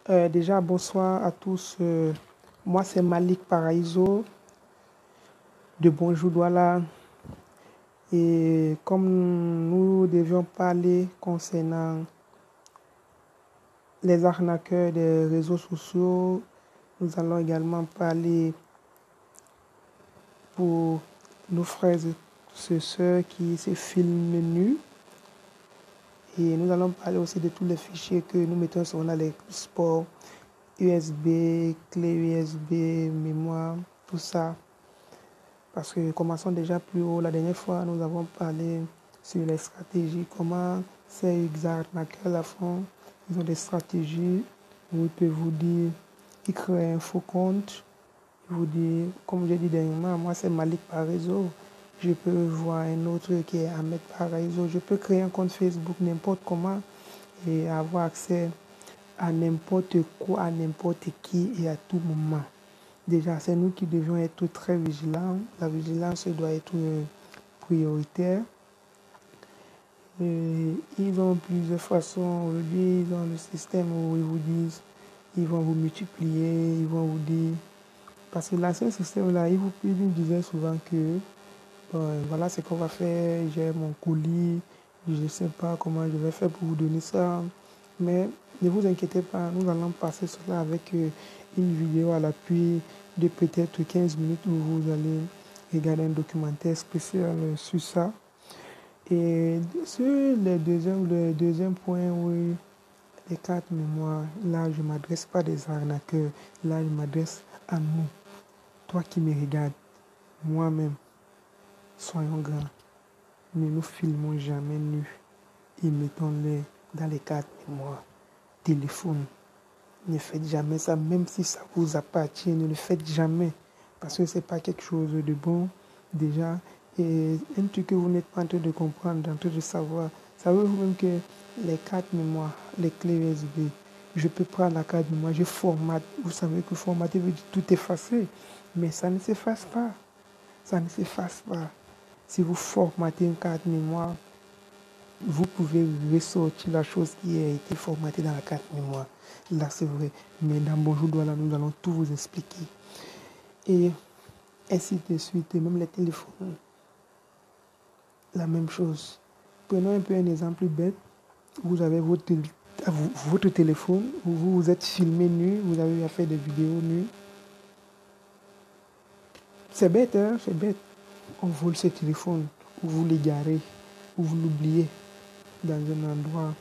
Déjà, bonsoir à tous. Moi, c'est Malik Paraiso de Bonjour Douala. Et comme nous devions parler concernant les arnaqueurs des réseaux sociaux, nous allons également parler pour nos frères et sœurs qui se filment nus. Et nous allons parler aussi de tous les fichiers que nous mettons sur les sports, USB, clé USB, mémoire, tout ça. Parce que commençons déjà plus haut. La dernière fois, nous avons parlé sur les stratégies, comment ces arnaqueurs la font. Ils ont des stratégies où ils peuvent vous dire, ils créent un faux compte. Ils vous disent, comme j'ai dit dernièrement, moi c'est Malik Paraiso. Je peux voir un autre qui est Ahmed Paraiso. Je peux créer un compte Facebook n'importe comment et avoir accès à n'importe quoi, à n'importe qui et à tout moment. Déjà, c'est nous qui devions être très vigilants. La vigilance doit être prioritaire. Et ils ont plusieurs façons. Aujourd'hui, ils ont le système où ils vous disent, ils vont vous multiplier, ils vont vous dire. Parce que l'ancien système là, ils nous disaient souvent que voilà ce qu'on va faire, j'ai mon colis, je ne sais pas comment je vais faire pour vous donner ça. Mais ne vous inquiétez pas, nous allons passer cela avec une vidéo à l'appui de peut-être 15 minutes où vous allez regarder un documentaire spécial sur ça. Et sur le deuxième point, oui, les cartes mémoire, là je ne m'adresse pas des arnaqueurs, là je m'adresse à nous, toi qui me regardes, moi-même, soyons grands, ne nous filmons jamais nus et mettons-les dans les cartes mémoire, téléphone. Ne faites jamais ça, même si ça vous appartient, ne le faites jamais. Parce que ce n'est pas quelque chose de bon, déjà. Et un truc que vous n'êtes pas en train de comprendre, en train de savoir, savez-vous même que les cartes mémoire, les clés USB, je peux prendre la carte mémoire, je formate. Vous savez que formater veut dire tout effacer. Mais ça ne s'efface pas. Ça ne s'efface pas. Si vous formatez une carte mémoire, vous pouvez ressortir la chose qui a été formatée dans la carte mémoire. Là, c'est vrai. Mais dans Bonjour Douala, nous allons tout vous expliquer. Et ainsi de suite. Et même les téléphones. La même chose. Prenons un peu un exemple bête. Vous avez votre téléphone, vous vous êtes filmé nu, vous avez fait des vidéos nues. C'est bête, hein? C'est bête. On vole ce téléphone, ou vous l'égarez, ou vous l'oubliez dans un endroit.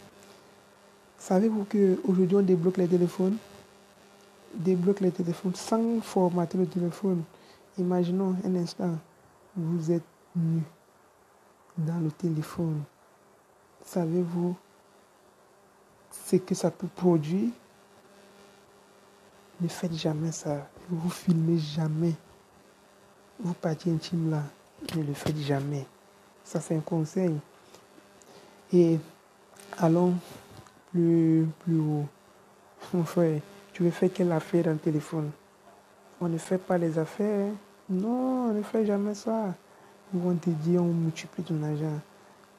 Savez-vous qu'aujourd'hui on débloque les téléphones? Débloque les téléphones sans formater le téléphone. Imaginons un instant, vous êtes nu dans le téléphone. Savez-vous ce que ça peut produire? Ne faites jamais ça. Ne vous filmez jamais. Vos parties intimes là, ne le faites jamais. Ça c'est un conseil. Et allons plus haut. Mon frère, tu veux faire quelle affaire dans le téléphone? On ne fait pas les affaires. Non, on ne fait jamais ça. Ils vont te dire on multiplie ton argent.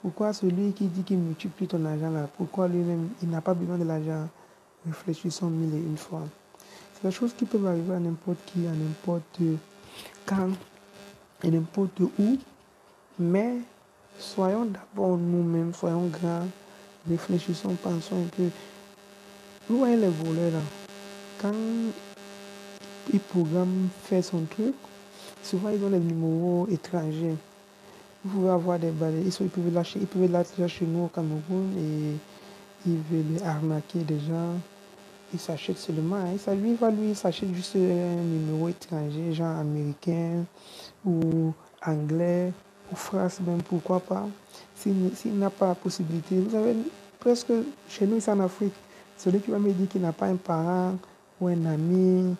Pourquoi celui qui dit qu'il multiplie ton argent là, pourquoi lui-même il n'a pas besoin de l'argent? Réfléchissons mille et une fois. C'est des choses qui peuvent arriver à n'importe qui, à n'importe quand, et n'importe où. Mais soyons d'abord nous-mêmes, soyons grands, réfléchissons, pensons un peu. Vous voyez les voleurs là, quand ils programment faire son truc, souvent ils ont des numéros étrangers. Vous pouvez avoir des balais, ils peuvent lâcher chez nous au Cameroun et ils veulent arnaquer des gens. Ils s'achètent seulement, il s'achète juste un numéro étranger, genre américain ou anglais ou France même, pourquoi pas. S'il n'a pas la possibilité, vous savez, presque chez nous, c'est en Afrique. Celui qui va me dire qu'il n'a pas un parent ou un ami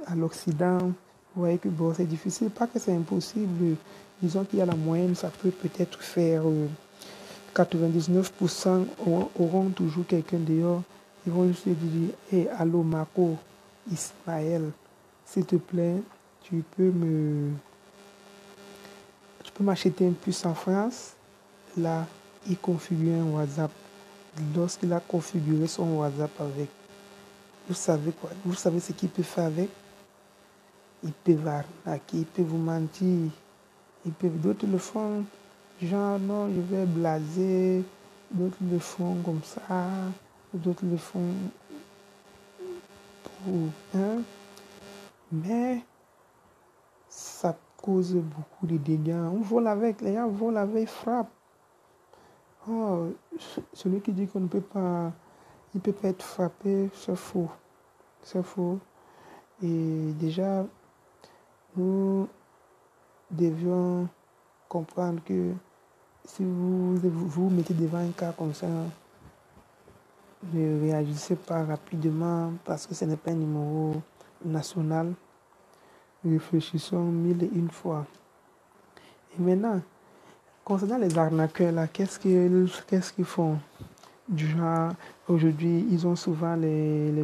à l'Occident, vous voyez que bon, c'est difficile, pas que c'est impossible. Disons qu'il y a la moyenne, ça peut peut-être faire 99% auront toujours quelqu'un dehors. Ils vont juste dire, hey, allô Marco, Ismaël, s'il te plaît, tu peux m'acheter un puce en France. Là, il configure un WhatsApp. Lorsqu'il a configuré son WhatsApp avec, vous savez quoi? Vous savez ce qu'il peut faire avec? Il peut vous arnaquer, il peut vous mentir. D'autres le font, genre, non, je vais blaser. D'autres le font comme ça. D'autres le font pour... Hein? Mais ça cause beaucoup de dégâts. On vole avec, les gens volent avec, frappent. Oh, celui qui dit qu'on ne peut pas, il peut pas être frappé, c'est faux. C'est faux. Et déjà, nous devions comprendre que si vous mettez devant un cas comme ça, ne réagissez pas rapidement parce que ce n'est pas un numéro national. Réfléchissons mille et une fois. Et maintenant, concernant les arnaqueurs, là, qu'est-ce qu'ils font? Du genre, aujourd'hui, ils ont souvent les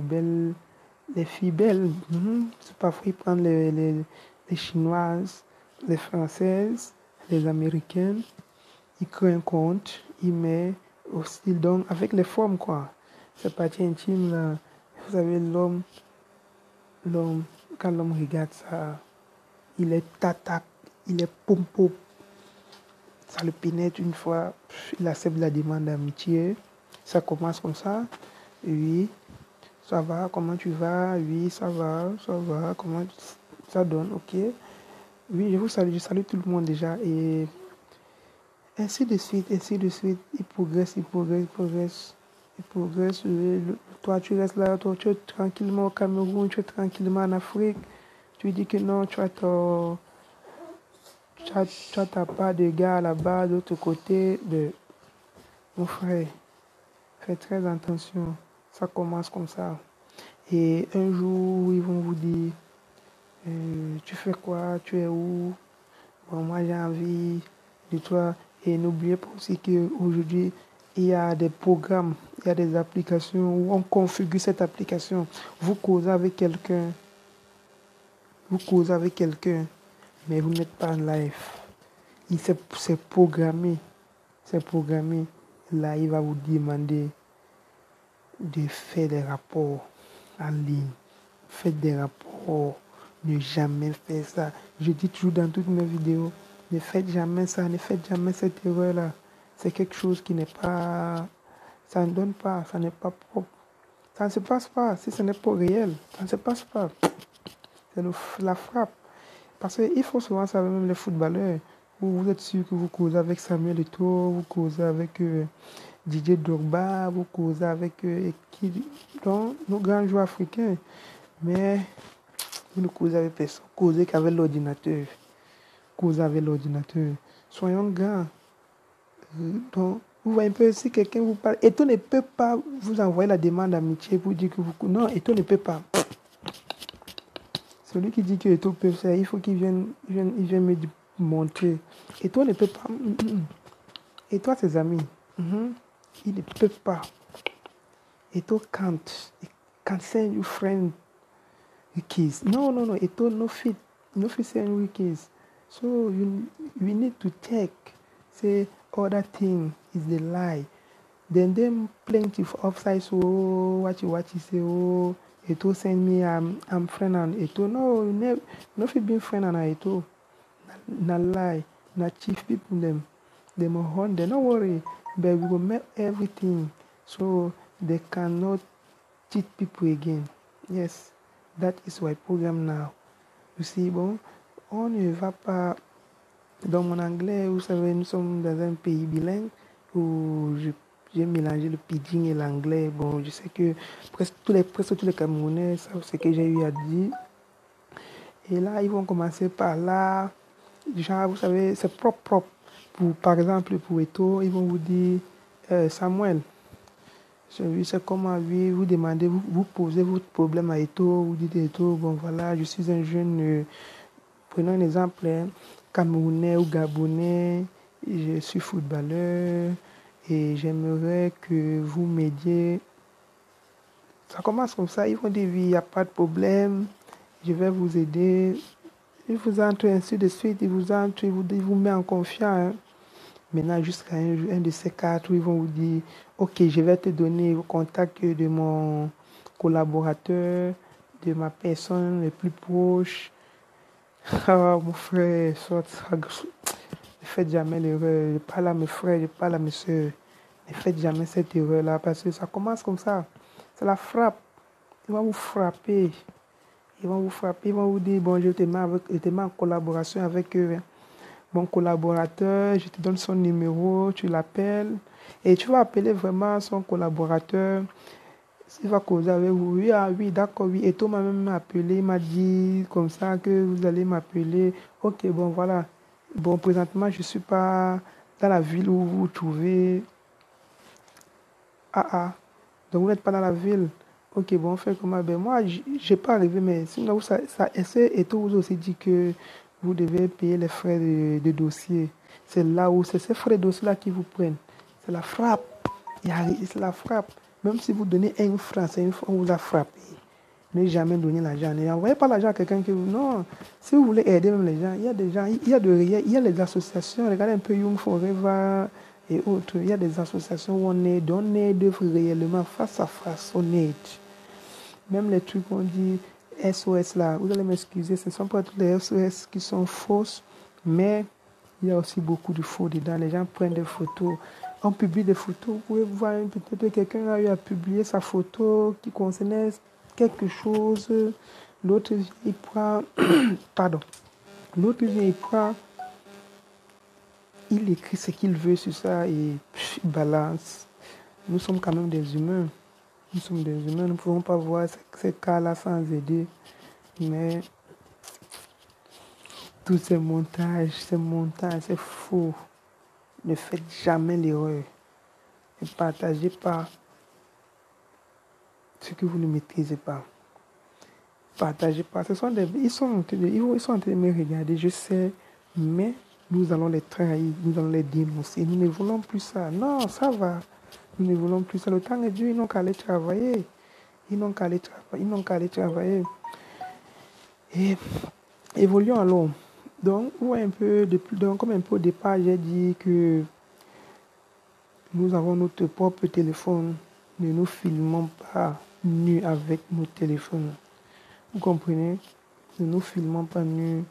filles belles. Parfois, ils prennent les chinoises, les françaises, les américaines. Ils créent un compte, ils mettent aussi, donc, avec les formes, quoi. Cette partie intime, là. Vous savez, l'homme, quand l'homme regarde ça, il est tatak, il est pom-pom. Ça le pénètre une fois, il accepte la demande d'amitié. Ça commence comme ça. Oui, ça va, comment tu vas? Oui, ça va, comment ça donne? Ok. Oui, je salue tout le monde déjà. Et ainsi de suite, ainsi de suite. Il progresse, il progresse, il progresse. Il progresse. Toi, tu restes là, toi, tu es tranquillement au Cameroun, tu es tranquillement en Afrique. Tu dis que non, tu as ta part de gars là-bas, de l'autre côté. Mon frère, fais très attention. Ça commence comme ça. Et un jour, ils vont vous dire, tu fais quoi? Tu es où? Bon, moi, j'ai envie de toi. Et n'oubliez pas aussi qu'aujourd'hui, il y a des programmes, il y a des applications où on configure cette application. Vous causez avec quelqu'un, mais vous n'êtes pas en live. C'est programmé. C'est programmé. Là, il va vous demander de faire des rapports en ligne. Faites des rapports. Ne jamais faire ça. Je dis toujours dans toutes mes vidéos, ne faites jamais ça, ne faites jamais cette erreur-là. C'est quelque chose qui n'est pas... Ça ne donne pas, ça n'est pas propre. Ça ne se passe pas. Si ce n'est pas réel, ça ne se passe pas. C'est la frappe. Parce qu'il faut souvent savoir, même les footballeurs, vous êtes sûr que vous causez avec Samuel Eto'o, vous causez avec Didier Drogba, vous causez avec nos grands joueurs africains. Mais vous ne causez avec personne. Causez qu'avec l'ordinateur. Causez avec l'ordinateur. Soyons grands. Donc, vous voyez un peu si quelqu'un vous parle. Eto'o ne peut pas vous envoyer la demande d'amitié pour dire que vous... Non, Eto'o ne peut pas. Celui qui dit que Eto'o peut faire, il faut qu'il vienne me montrer. Eto'o ne peut pas. Et toi, ses amis, il ne peut pas. Eto'o can't send you friend keys. No. Eto'o no fit send you keys. So we need to check. Say other thing is the lie. Then them plenty of offsides. Oh, what you say? Oh, Eto'o send me. I'm friend and Eto'o. No, no fit being friend and Eto'o. Na lie. Na chief people them. Them are on. They don't worry. But we will make everything so they cannot cheat people again. Yes, that is why program now. You see, bon, on ne va pas. Dans mon anglais, vous savez, nous sommes dans un pays bilingue où j'ai mélangé le pidgin et l'anglais. Bon, je sais que presque tous les Camerounais savent ce que j'ai eu à dire. Et là, ils vont commencer par là. Genre, vous savez, c'est propre. Par exemple, pour Eto'o, ils vont vous dire Samuel. C'est comment vous demandez, vous posez votre problème à Eto'o, vous dites Eto'o, bon voilà, je suis un jeune, prenons un exemple, Camerounais ou Gabonais, je suis footballeur et j'aimerais que vous m'aidiez. Ça commence comme ça, ils vont dire oui, il n'y a pas de problème, je vais vous aider. Ils vous entrent ainsi de suite, ils vous mettent en confiance. Maintenant, jusqu'à un de ces quatre où ils vont vous dire, ok, je vais te donner le contact de mon collaborateurs, de ma personne les plus proches. Ah, mon frère, ne faites jamais l'erreur. Je parle à mes frères, je parle à mes soeurs. Ne faites jamais cette erreur-là parce que ça commence comme ça. C'est la frappe. Ils vont vous frapper. Ils vont vous frapper. Ils vont vous dire, bon, je te mets en collaboration avec eux. Mon collaborateur, je te donne son numéro, tu l'appelles. Et tu vas appeler vraiment son collaborateur. Il va causer avec vous. Oui, ah oui, d'accord, oui. Et Thomas même m'a appelé, il m'a dit comme ça que vous allez m'appeler. Ok, bon, voilà. Bon, présentement, je ne suis pas dans la ville où vous vous trouvez. Ah, ah. Donc, vous n'êtes pas dans la ville. Ok, bon, on fait comment? Ben, moi, j'ai pas arrivé, mais sinon, et tout vous aussi dit que vous devez payer les frais de dossier. C'est là où, c'est ces frais de dossier-là qui vous prennent. C'est la frappe. C'est la frappe. Même si vous donnez 1 franc, c'est 1 franc, on vous a frappé. Ne jamais donner l'argent. N'envoyez pas l'argent à quelqu'un qui vous... Non. Si vous voulez aider même les gens, il y a des gens, il y a les associations. Regardez un peu Young Forever et autres. Il y a des associations où on aide réellement face à face, on aide. Même les trucs qu'on dit SOS là, vous allez m'excuser, ce ne sont pas tous les SOS qui sont fausses, mais il y a aussi beaucoup de faux dedans. Les gens prennent des photos, on publie des photos. Vous pouvez voir peut-être quelqu'un a eu à publier sa photo qui concernait quelque chose. L'autre vient, il prend, pardon, l'autre vient, il prend, il écrit ce qu'il veut sur ça et il balance. Nous sommes quand même des humains. Nous sommes des humains, nous ne pouvons pas voir ces cas-là sans aider. Mais tous ces montages, c'est faux. Ne faites jamais l'erreur. Ne partagez pas ce que vous ne maîtrisez pas. Partagez pas. Ils sont en train de me regarder, je sais, mais nous allons les trahir, nous allons les dénoncer. Nous ne voulons plus ça. Non, ça va. Nous ne voulons plus ça. Le temps est dur, ils n'ont qu'à aller travailler. Ils n'ont qu'à aller travailler. Et évoluons alors. Donc, comme un peu au départ, j'ai dit que nous avons notre propre téléphone. Ne nous filmons pas nus avec nos téléphones. Vous comprenez? Ne nous filmons pas nus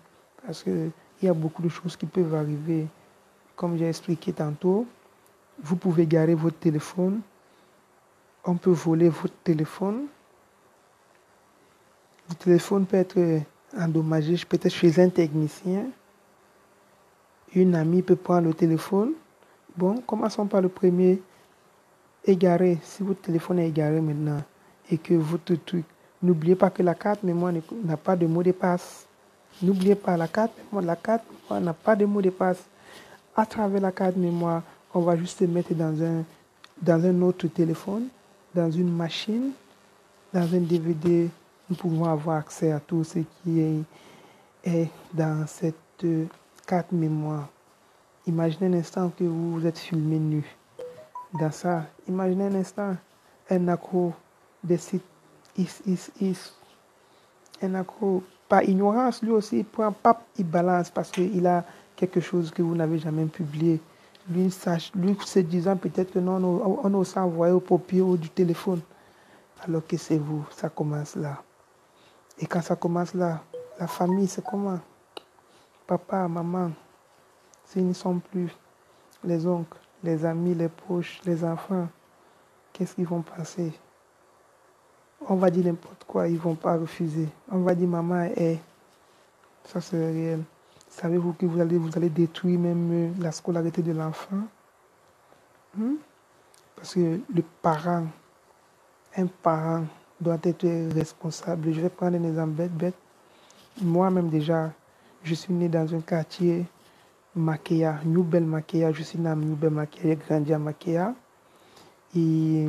parce qu'il y a beaucoup de choses qui peuvent arriver. Comme j'ai expliqué tantôt, vous pouvez garer votre téléphone. On peut voler votre téléphone. Le téléphone peut être endommagé, peut-être chez un technicien. Une amie peut prendre le téléphone. Bon, commençons par le premier. Égaré. Si votre téléphone est égaré maintenant et que votre truc, n'oubliez pas que la carte mémoire n'a pas de mot de passe. N'oubliez pas la carte mémoire n'a pas de mot de passe. À travers la carte mémoire, on va juste se mettre dans un autre téléphone, dans une machine, dans un DVD. Nous pouvons avoir accès à tout ce qui est dans cette carte mémoire. Imaginez un instant que vous êtes filmé nu. Dans ça, imaginez un instant, un accro des sites, un accro, par ignorance, lui aussi, il prend, il balance parce qu'il a quelque chose que vous n'avez jamais publié. Lui se disant peut-être que non, on ose envoyer au papier ou du téléphone. Alors que c'est vous, ça commence là. Et quand ça commence là, la famille, c'est comment? Papa, maman, s'ils ne sont plus, les oncles, les amis, les proches, les enfants, qu'est-ce qu'ils vont penser? On va dire n'importe quoi, ils ne vont pas refuser. On va dire maman est, ça c'est réel. Savez-vous que vous allez détruire même la scolarité de l'enfant? Parce que un parent doit être responsable. Je vais prendre un exemple bête. Moi-même déjà, je suis né dans un quartier Makéa, Nouvelle Makéa. Je suis né à Nouvelle Makéa, j'ai grandi à Makéa. Et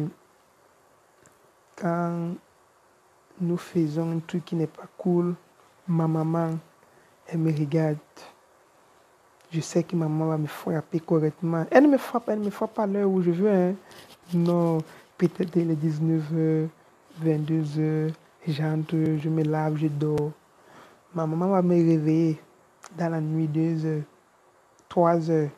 quand nous faisons un truc qui n'est pas cool, ma maman, elle me regarde. Je sais que ma maman va me frapper correctement. Elle ne me frappe pas à l'heure où je veux. Hein. Non, peut-être il est 19h, 22h, j'entre, je me lave, je dors. Ma maman va me réveiller dans la nuit 2h, 3h.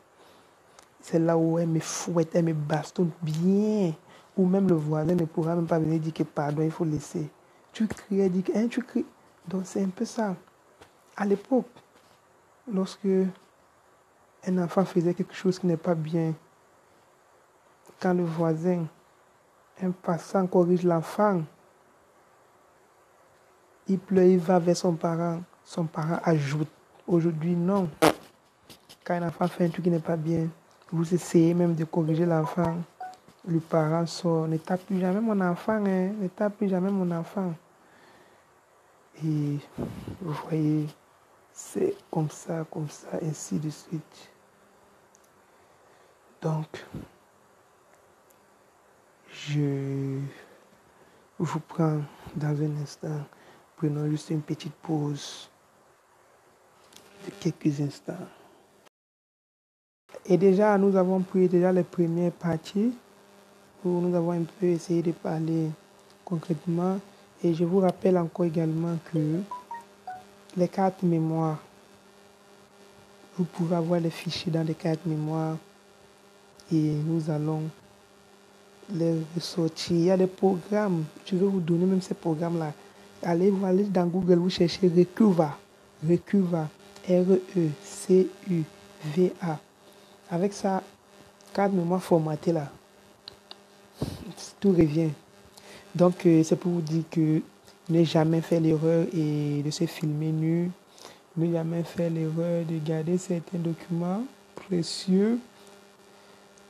C'est là où elle me fouette, elle me bastonne bien. ou même le voisin ne pourra même pas venir dire que pardon, il faut laisser. Tu cries, elle dit que hein, tu cries. Donc c'est un peu ça. À l'époque, lorsque un enfant faisait quelque chose qui n'est pas bien, quand le voisin, un passant corrige l'enfant, il pleure, il va vers son parent ajoute. Aujourd'hui, non. Quand un enfant fait un truc qui n'est pas bien, vous essayez même de corriger l'enfant, le parent sort, ne tape plus jamais mon enfant, hein, ne tape plus jamais mon enfant. Et vous voyez, c'est comme ça, ainsi de suite. Donc, je vous prends dans un instant. Prenons juste une petite pause de quelques instants. Et déjà, nous avons pris déjà les premières parties où nous avons un peu essayé de parler concrètement. Et je vous rappelle encore également que les cartes mémoire, vous pouvez avoir les fichiers dans les cartes mémoire et nous allons les ressortir. Il y a des programmes, je vais vous donner même ces programmes-là. Allez dans Google, vous cherchez Recuva, R-E-C-U-V-A. Avec ça, carte mémoire formatée là, tout revient. Donc, c'est pour vous dire que ne jamais faire l'erreur et de se filmer nu, ne jamais faire l'erreur de garder certains documents précieux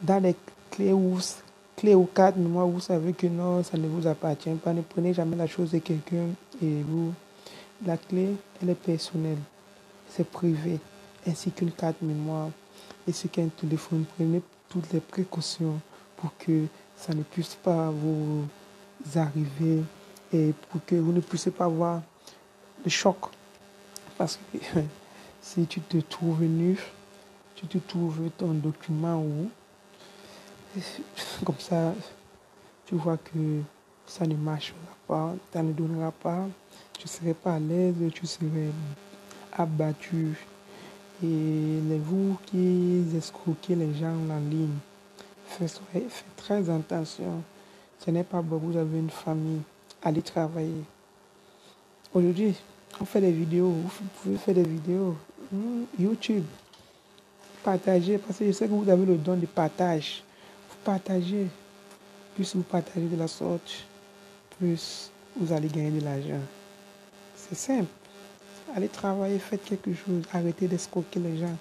dans les clés ou cartes mémoire. Vous savez que non, ça ne vous appartient pas. Ne prenez jamais la chose de quelqu'un et vous. La clé, elle est personnelle, c'est privé, ainsi qu'une carte mémoire, ainsi qu'un téléphone. Prenez toutes les précautions pour que ça ne puisse pas vous arriver et pour que vous ne puissiez pas avoir de choc. Parce que si tu te trouves nu, tu te trouves ton document ou comme ça, tu vois que ça ne marchera pas, ça ne donnera pas, tu ne serais pas à l'aise, tu serais abattu. Et vous qui escroquez les gens en ligne, faites très attention. Ce n'est pas bon, vous avez une famille, allez travailler. Aujourd'hui, on fait des vidéos, vous pouvez faire des vidéos. YouTube, partagez, parce que je sais que vous avez le don de partage. Vous partagez, plus vous partagez de la sorte, plus vous allez gagner de l'argent. C'est simple. Allez travailler, faites quelque chose, arrêtez d'escroquer les gens,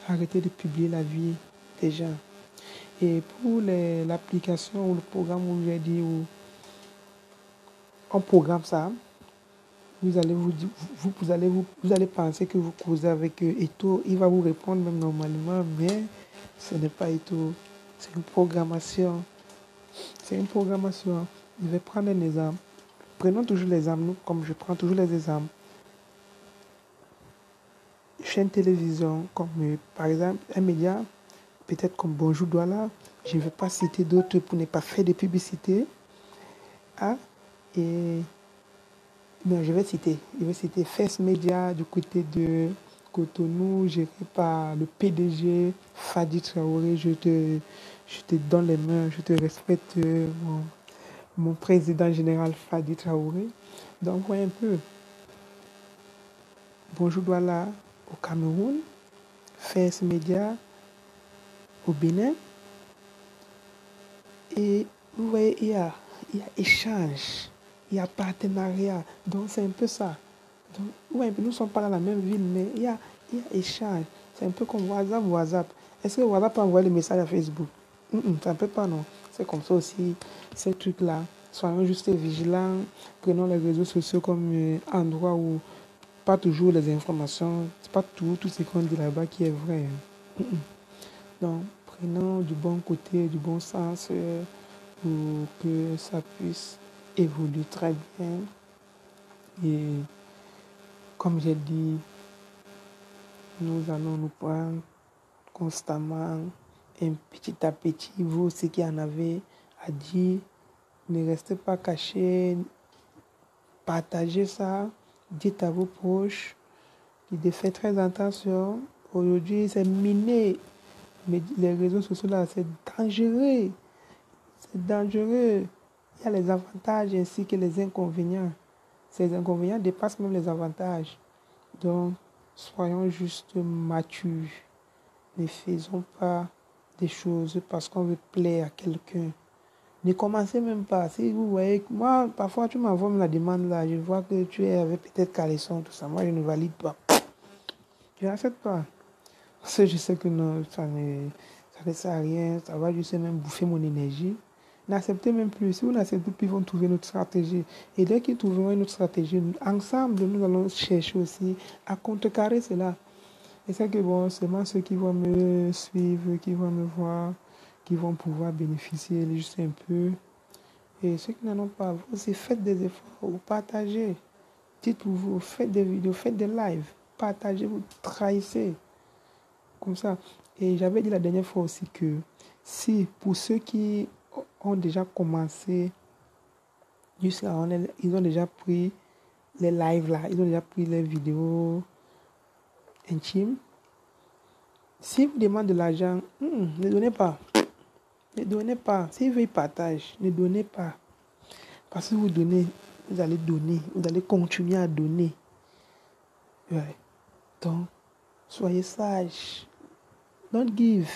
arrêtez de publier la vie des gens. Et pour l'application ou le programme où j'ai dit, où on programme ça, vous allez penser que vous causez avec Eto, il va vous répondre même normalement, mais ce n'est pas Eto, c'est une programmation. C'est une programmation. Je vais prendre un exemple. Prenons toujours l'exemple, comme je prends toujours les exemples. Chaîne télévision, comme par exemple un média, peut-être comme Bonjour Douala, je ne vais pas citer d'autres pour ne pas faire de publicité. Ah, et non, je vais citer First Media du côté de Cotonou, géré par le PDG Fadi Traoré. Je te donne les mains, je te respecte, mon président général Fadi Traoré. Donc, voyez un peu. Bonjour Douala au Cameroun, First Media au Bénin. Et vous voyez, il y a échange, il y a partenariat. Donc, c'est un peu ça. Donc, ouais, nous ne sommes pas dans la même ville, mais il y a échange. C'est un peu comme WhatsApp. Est-ce que WhatsApp peut envoyer le message à Facebook? Ça ne peut pas, non. C'est comme ça aussi, ces trucs-là. Soyons juste vigilants. Prenons les réseaux sociaux comme endroit où pas toujours les informations, c'est pas tout ce qu'on dit là-bas qui est vrai. Donc, prenons du bon côté, du bon sens pour que ça puisse évoluer très bien. Et comme j'ai dit, nous allons nous prendre constamment un petit à petit. Vous aussi qui en avez à dire, ne restez pas cachés, partagez ça, dites à vos proches de faire très attention. Aujourd'hui, c'est miné. Mais les réseaux sociaux là, c'est dangereux. c'est dangereux. Il y a les avantages ainsi que les inconvénients. Ces inconvénients dépassent même les avantages. Donc, soyons juste matures. Ne faisons pas des choses parce qu'on veut plaire à quelqu'un. Ne commencez même pas. Si vous voyez, moi, parfois, tu m'envoies la demande là, je vois que tu es avec peut-être caleçon, tout ça. Moi, je ne valide pas. Je n'accepte pas. Parce que je sais que non, ça ne sert à rien. Ça va juste même bouffer mon énergie. N'acceptez même plus. Si vous n'acceptez plus, ils vont trouver notre stratégie. Et dès qu'ils trouveront une autre stratégie, ensemble, nous allons chercher aussi à contrecarrer cela. Et c'est que bon, seulement ceux qui vont me suivre, qui vont me voir, qui vont pouvoir bénéficier juste un peu. Et ceux qui n'en ont pas, vous aussi faites des efforts, vous partagez. Dites-vous, faites des vidéos, faites des lives, partagez, vous trahissez. Comme ça. Et j'avais dit la dernière fois aussi que si pour ceux qui ont déjà commencé, ils ont déjà pris les lives là, ils ont déjà pris les vidéos intimes. Si vous demandez de l'argent, ne donnez pas. Ne donnez pas. S'ils veulent partager, ne donnez pas. Parce que vous donnez, vous allez continuer à donner. Ouais. Donc, soyez sages. Don't give.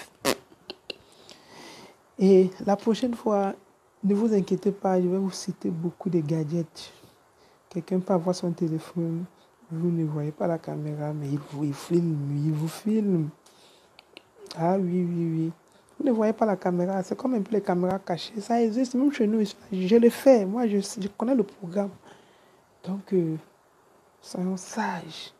Et la prochaine fois, ne vous inquiétez pas, je vais vous citer beaucoup de gadgets. Quelqu'un peut avoir son téléphone, vous ne voyez pas la caméra, mais il vous filme. Ah oui, oui, oui. Vous ne voyez pas la caméra, c'est comme un peu les caméras cachées. Ça existe, même chez nous, je le fais. Moi, je connais le programme. Donc, soyons sages.